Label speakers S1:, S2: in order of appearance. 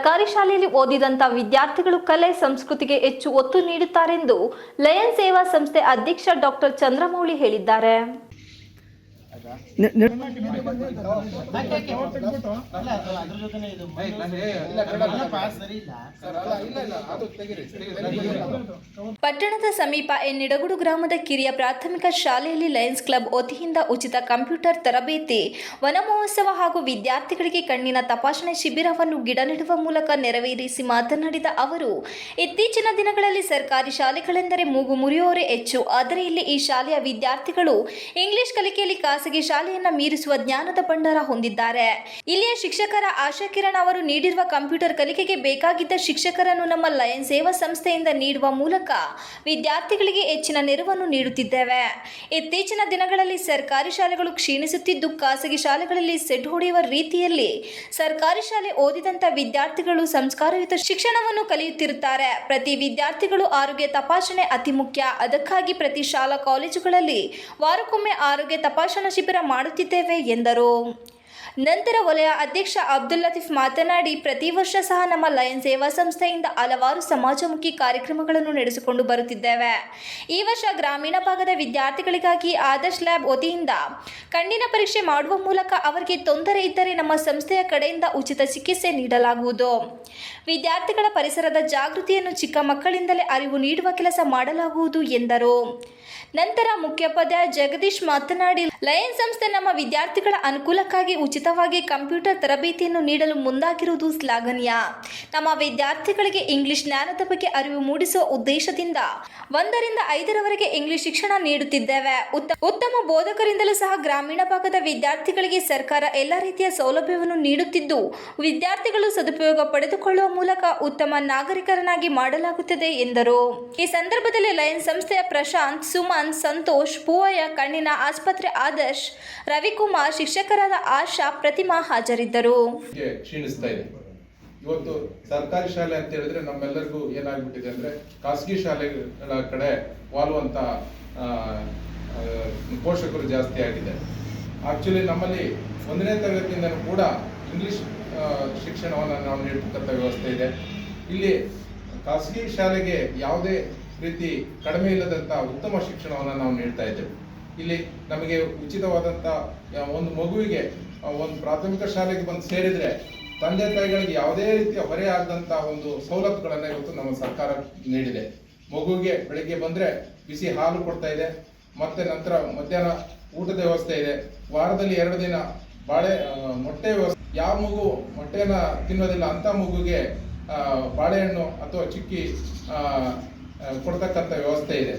S1: ಸರ್ಕಾರಿ ಶಾಲೆಯಲ್ಲಿ ಓದಿದಂತ ವಿದ್ಯಾರ್ಥಿಗಳು ಕಲೆ ಸಂಸ್ಕೃತಿಗೆ ಹೆಚ್ಚು ಒತ್ತು ನೀಡುತ್ತಾರೆಂದು ಲಯನ್ ಸೇವಾ ಸಂಸ್ಥೆ ಅಧ್ಯಕ್ಷ ಡಾಕ್ಟರ್ ಚಂದ್ರಮೌಳಿ ಹೇಳಿದ್ದಾರೆ. ಪಟ್ಟಣದ ಸಮೀಪ ನಿಡಗುಡು ಗ್ರಾಮದ ಕಿರಿಯ ಪ್ರಾಥಮಿಕ ಶಾಲೆಯಲ್ಲಿ ಲಯನ್ಸ್ ಕ್ಲಬ್ ವತಿಯಿಂದ ಉಚಿತ ಕಂಪ್ಯೂಟರ್ ತರಬೇತಿ, ವನ ಮಹೋತ್ಸವ ಹಾಗೂ ವಿದ್ಯಾರ್ಥಿಗಳಿಗೆ ಕಣ್ಣಿನ ತಪಾಸಣೆ ಶಿಬಿರವನ್ನು ಗಿಡ ನೆಡುವ ಮೂಲಕ ನೆರವೇರಿಸಿ ಮಾತನಾಡಿದ ಅವರು, ಇತ್ತೀಚಿನ ದಿನಗಳಲ್ಲಿ ಸರ್ಕಾರಿ ಶಾಲೆಗಳೆಂದರೆ ಮೂಗು ಮುರಿಯೋರೇ ಹೆಚ್ಚು. ಆದರೆ ಇಲ್ಲಿ ಈ ಶಾಲೆಯ ವಿದ್ಯಾರ್ಥಿಗಳು ಇಂಗ್ಲಿಷ್ ಕಲಿಕೆಯಲ್ಲಿ ಖಾಸಗಿ ಶಾಲೆಯನ್ನ ಮೀರಿಸುವ ಜ್ಞಾನದ ಭಂಡಾರ ಹೊಂದಿದ್ದಾರೆ. ಇಲ್ಲಿಯ ಶಿಕ್ಷಕರ ಆಶಾ ಕಿರಣ್ ಅವರು ನೀಡಿರುವ ಕಂಪ್ಯೂಟರ್ ಕಲಿಕೆಗೆ ಬೇಕಾಗಿದ್ದ ಶಿಕ್ಷಕರನ್ನು ನಮ್ಮ ಲಯನ್ ಸೇವಾ ಸಂಸ್ಥೆಯಿಂದ ನೀಡುವ ಮೂಲಕ ವಿದ್ಯಾರ್ಥಿಗಳಿಗೆ ಹೆಚ್ಚಿನ ನೆರವನ್ನು ನೀಡುತ್ತಿದ್ದೇವೆ. ಇತ್ತೀಚಿನ ದಿನಗಳಲ್ಲಿ ಸರ್ಕಾರಿ ಶಾಲೆಗಳು ಕ್ಷೀಣಿಸುತ್ತಿದ್ದು, ಖಾಸಗಿ ಶಾಲೆಗಳಲ್ಲಿ ಸೆಡ್ ಹೊಡೆಯುವ ರೀತಿಯಲ್ಲಿ ಸರ್ಕಾರಿ ಶಾಲೆ ಓದಿದಂತ ವಿದ್ಯಾರ್ಥಿಗಳು ಸಂಸ್ಕಾರಯುತ ಶಿಕ್ಷಣವನ್ನು ಕಲಿಯುತ್ತಿರುತ್ತಾರೆ. ಪ್ರತಿ ವಿದ್ಯಾರ್ಥಿಗಳು ಆರೋಗ್ಯ ತಪಾಸಣೆ ಅತಿ ಮುಖ್ಯ. ಅದಕ್ಕಾಗಿ ಪ್ರತಿ ಶಾಲಾ ಕಾಲೇಜುಗಳಲ್ಲಿ ವಾರಕ್ಕೊಮ್ಮೆ ಆರೋಗ್ಯ ತಪಾಸಣಾ ಶಿಬಿರ ಮಾಡುತ್ತಿದ್ದೇವೆ ಎಂದರು. ನಂತರ ವಲಯ ಅಧ್ಯಕ್ಷ ಅಬ್ದುಲ್ ಲತೀಫ್ ಮಾತನಾಡಿ, ಪ್ರತಿ ವರ್ಷ ಸಹ ನಮ್ಮ ಲಯನ್ ಸೇವಾ ಸಂಸ್ಥೆಯಿಂದ ಹಲವಾರು ಸಮಾಜಮುಖಿ ಕಾರ್ಯಕ್ರಮಗಳನ್ನು ನಡೆಸಿಕೊಂಡು ಬರುತ್ತಿದ್ದೇವೆ. ಈ ವರ್ಷ ಗ್ರಾಮೀಣ ಭಾಗದ ವಿದ್ಯಾರ್ಥಿಗಳಿಗಾಗಿ ಆದರ್ಶ್ ಲ್ಯಾಬ್ ವತಿಯಿಂದ ಕಣ್ಣಿನ ಪರೀಕ್ಷೆ ಮಾಡುವ ಮೂಲಕ ಅವರಿಗೆ ತೊಂದರೆ ಇದ್ದರೆ ನಮ್ಮ ಸಂಸ್ಥೆಯ ಕಡೆಯಿಂದ ಉಚಿತ ಚಿಕಿತ್ಸೆ ನೀಡಲಾಗುವುದು. ವಿದ್ಯಾರ್ಥಿಗಳ ಪರಿಸರದ ಜಾಗೃತಿಯನ್ನು ಚಿಕ್ಕ ಮಕ್ಕಳಿಂದಲೇ ಅರಿವು ನೀಡುವ ಕೆಲಸ ಮಾಡಲಾಗುವುದು ಎಂದರು. ನಂತರ ಮುಖ್ಯೋಪಾಧ್ಯಾಯ ಜಗದೀಶ್ ಮಾತನಾಡಿ, ಲಯನ್ ಸಂಸ್ಥೆ ನಮ್ಮ ವಿದ್ಯಾರ್ಥಿಗಳ ಅನುಕೂಲಕ್ಕಾಗಿ ಉಚಿತವಾಗಿ ಕಂಪ್ಯೂಟರ್ ತರಬೇತಿಯನ್ನು ನೀಡಲು ಮುಂದಾಗಿರುವುದು ಶ್ಲಾಘನೀಯ. ನಮ್ಮ ವಿದ್ಯಾರ್ಥಿಗಳಿಗೆ ಇಂಗ್ಲಿಷ್ ಜ್ಞಾನದ ಬಗ್ಗೆ ಅರಿವು ಮೂಡಿಸುವ ಉದ್ದೇಶದಿಂದ 1 ರಿಂದ 5ರವರೆಗೆ ಇಂಗ್ಲಿಷ್ ಶಿಕ್ಷಣ ನೀಡುತ್ತಿದ್ದೇವೆ. ಉತ್ತಮ ಬೋಧಕರಿಂದಲೂ ಸಹ ಗ್ರಾಮೀಣ ಭಾಗದ ವಿದ್ಯಾರ್ಥಿಗಳಿಗೆ ಸರ್ಕಾರ ಎಲ್ಲ ರೀತಿಯ ಸೌಲಭ್ಯವನ್ನು ನೀಡುತ್ತಿದ್ದು, ವಿದ್ಯಾರ್ಥಿಗಳು ಸದುಪಯೋಗ ಪಡೆದುಕೊಳ್ಳುವ ಮೂಲಕ ಉತ್ತಮ ನಾಗರಿಕರನ್ನಾಗಿ ಮಾಡಲಾಗುತ್ತದೆ ಎಂದರು. ಈ ಸಂದರ್ಭದಲ್ಲಿ ಲಯನ್ ಸಂಸ್ಥೆಯ ಪ್ರಶಾಂತ್, ಸುಮನ್, ಸಂತೋಷ್, ಪೂವಯ್ಯ, ಕಣ್ಣಿನ ಆಸ್ಪತ್ರೆ ಆದರ್ಶ್, ರವಿಕುಮಾರ್, ಶಿಕ್ಷಕರಾದ ಆಶಾ, ಪ್ರತಿಮಾ ಹಾಜರಿದ್ದರು.
S2: ಕ್ಷೀಣಿಸ್ತಾ ಇದೆ. ಇವತ್ತು ಸರ್ಕಾರಿ ಶಾಲೆ ಅಂತ ಹೇಳಿದ್ರೆ ನಮ್ಮೆಲ್ಲರಿಗೂ ಏನಾಗ್ಬಿಟ್ಟಿದೆ ಅಂದ್ರೆ ಖಾಸಗಿ ಶಾಲೆಗಳ ಕಡೆ ವಾಲುವಂತ ಪೋಷಕರು ಜಾಸ್ತಿ ಆಗಿದೆ. ಆಕ್ಚುಲಿ ನಮ್ಮಲ್ಲಿ 1ನೇ ತರಗತಿಯಿಂದ ಕೂಡ ಇಂಗ್ಲಿಷ್ ಶಿಕ್ಷಣವನ್ನು ನಾವು ನೀಡತಕ್ಕಂಥ ವ್ಯವಸ್ಥೆ ಇದೆ. ಇಲ್ಲಿ ಖಾಸಗಿ ಶಾಲೆಗೆ ಯಾವುದೇ ರೀತಿ ಕಡಿಮೆ ಇಲ್ಲದಂತ ಉತ್ತಮ ಶಿಕ್ಷಣವನ್ನು ನಾವು ನೀಡ್ತಾ ಇದ್ದೇವೆ. ಇಲ್ಲಿ ನಮಗೆ ಉಚಿತವಾದಂಥ ಒಂದು ಮಗುವಿಗೆ ಒಂದು ಪ್ರಾಥಮಿಕ ಶಾಲೆಗೆ ಬಂದು ಸೇರಿದ್ರೆ ತಂದೆ ತಾಯಿಗಳಿಗೆ ಯಾವುದೇ ರೀತಿಯ ಹೊರೆ ಆಗದಂತ ಒಂದು ಸವಲತ್ತುಗಳನ್ನು ಇವತ್ತು ನಮ್ಮ ಸರ್ಕಾರ ನೀಡಿದೆ. ಮಗುವಿಗೆ ಬೆಳಿಗ್ಗೆ ಬಂದ್ರೆ ಬಿಸಿ ಹಾಲು ಕೊಡ್ತಾ ಇದೆ, ಮತ್ತೆ ನಂತರ ಮಧ್ಯಾಹ್ನ ಊಟದ ವ್ಯವಸ್ಥೆ ಇದೆ. ವಾರದಲ್ಲಿ 2 ದಿನ ಮೊಟ್ಟೆ ವ್ಯವಸ್ಥೆ. ಯಾವ ಮಗು ಮೊಟ್ಟೆನ ತಿನ್ನೋದಿಲ್ಲ ಅಂತ ಮಗುಗೆ ಬಾಳೆಹಣ್ಣು ಅಥವಾ ಚಿಕ್ಕಿ ಕೊಡ್ತಕ್ಕಂಥ ವ್ಯವಸ್ಥೆ ಇದೆ.